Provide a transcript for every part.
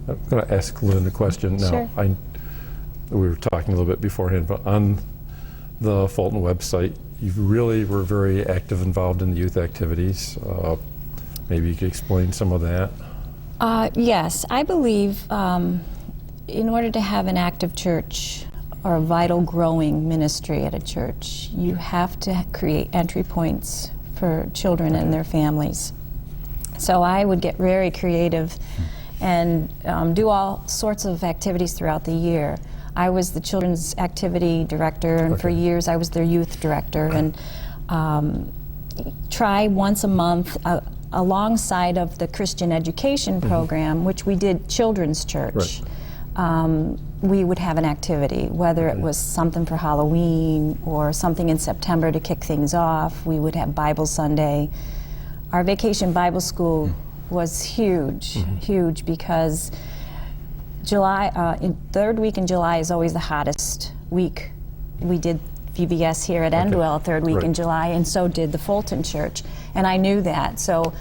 I'm going to ask Lynn a question now. Sure. We were talking a little bit beforehand, but on the Fulton website, you really were very active, involved in the youth activities. Maybe you could explain some of that. Yes, I believe in order to have an active church or a vital growing ministry at a church, you have to create entry points for children and their families. So I would get very creative and do all sorts of activities throughout the year. I was the children's activity director, and for years I was their youth director, and try once a month alongside of the Christian education program, which we did children's church. We would have an activity, whether it was something for Halloween or something in September to kick things off. We would have Bible Sunday. Our Vacation Bible School was huge, huge, because third week in July is always the hottest week. We did VBS here at Endwell third week in July, and so did the Fulton Church, and I knew that. So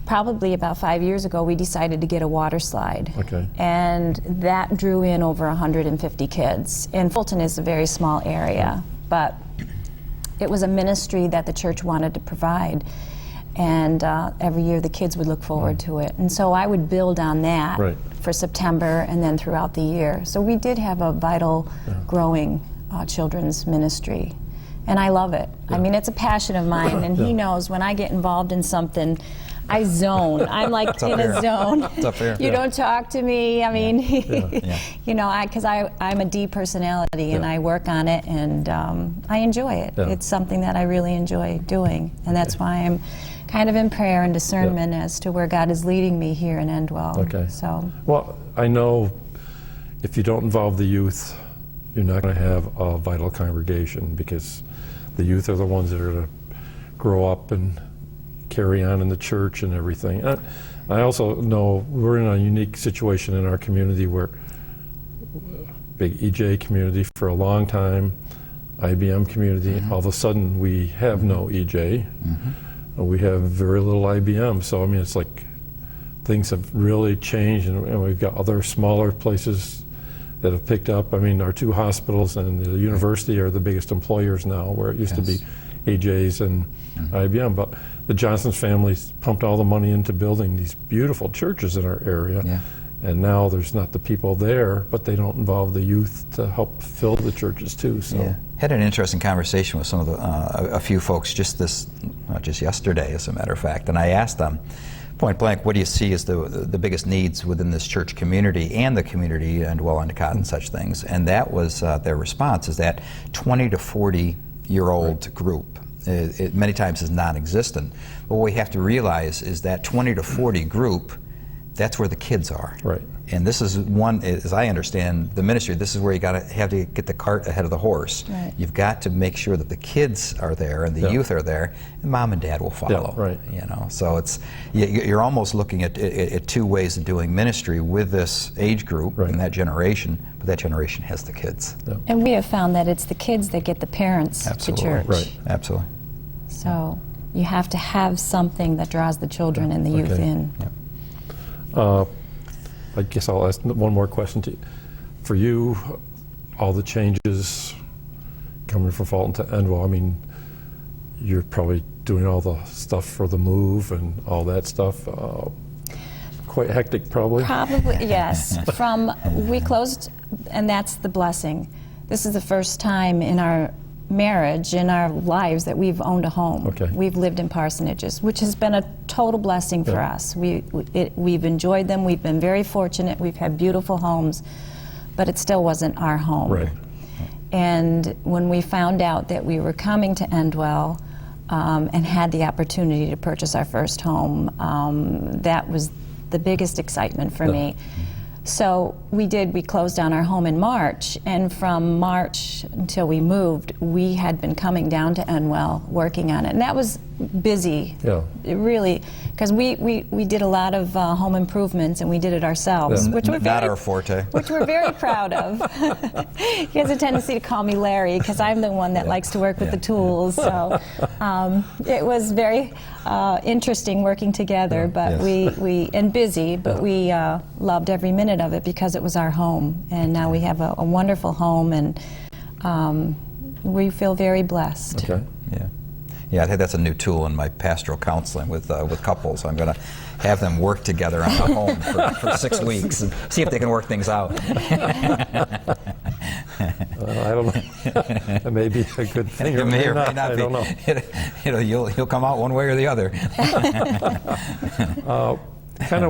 probably about 5 years ago, we decided to get a water slide, and that drew in over 150 kids. And Fulton is a very small area, but it was a ministry that the church wanted to provide, and every year the kids would look forward to it. And so I would build on that for September and then throughout the year. So we did have a vital, growing children's ministry, and I love it. I mean, it's a passion of mine, and he knows when I get involved in something, I zone. I'm like in a zone. You don't talk to me. I mean, you know, because I'm a D personality, and I work on it, and I enjoy it. It's something that I really enjoy doing, and that's why I'm kind of in prayer and discernment as to where God is leading me here in Endwell. So. Well, I know if you don't involve the youth, you're not going to have a vital congregation, because the youth are the ones that are going to grow up and carry on in the church and everything. I also know we're in a unique situation in our community where big EJ community for a long time, IBM community, all of a sudden we have no EJ, and we have very little IBM. So I mean, it's like things have really changed, and we've got other smaller places that have picked up. I mean, our two hospitals and the university are the biggest employers now, where it used to be AJ's and IBM. But the Johnson's families pumped all the money into building these beautiful churches in our area. And now there's not the people there, but they don't involve the youth to help fill the churches too. So had an interesting conversation with some of the a few folks just yesterday, as a matter of fact, and I asked them point blank, what do you see as the biggest needs within this church community and the community and Endwell, Endicott, and such things? And that was their response is that 20 to 40-year-old group. It many times is non-existent, but what we have to realize is that 20 to 40 group, that's where the kids are. And this is one, as I understand the ministry, this is where you have to get the cart ahead of the horse. You've got to make sure that the kids are there and the youth are there, and mom and dad will follow. You know, so it's you're almost looking at two ways of doing ministry with this age group and that generation, but that generation has the kids. And we have found that it's the kids that get the parents to church. Absolutely. So you have to have something that draws the children and the youth in. I guess I'll ask one more question to you. For you, all the changes coming from Fulton to Endwell, I mean, you're probably doing all the stuff for the move and all that stuff. Quite hectic, probably? Probably, yes. We closed, and that's the blessing. This is the first time in our marriage, in our lives, that we've owned a home. We've lived in parsonages, which has been a total blessing for us. We've enjoyed them. We've been very fortunate. We've had beautiful homes, but it still wasn't our home. And when we found out that we were coming to Endwell and had the opportunity to purchase our first home, that was the biggest excitement for me. So we closed down our home in March, and from March until we moved, we had been coming down to Endwell working on it. And that was busy. Yeah. It really, because we did a lot of home improvements, and we did it ourselves, Yeah. which we're Not very, our forte. which we're very proud of. He has a tendency to call me Larry because I'm the one that likes to work with the tools. So it was very interesting working together, but Yes. we and busy, but we loved every minute of it because it was our home, and now we have a wonderful home, and we feel very blessed. Okay. Yeah. Yeah, I think that's a new tool in my pastoral counseling with couples. I'm going to have them work together on the home for 6 weeks and see if they can work things out. I don't know. That may be a good thing It or may or may not. not I be. don't know. You'll come out one way or the other. Kind of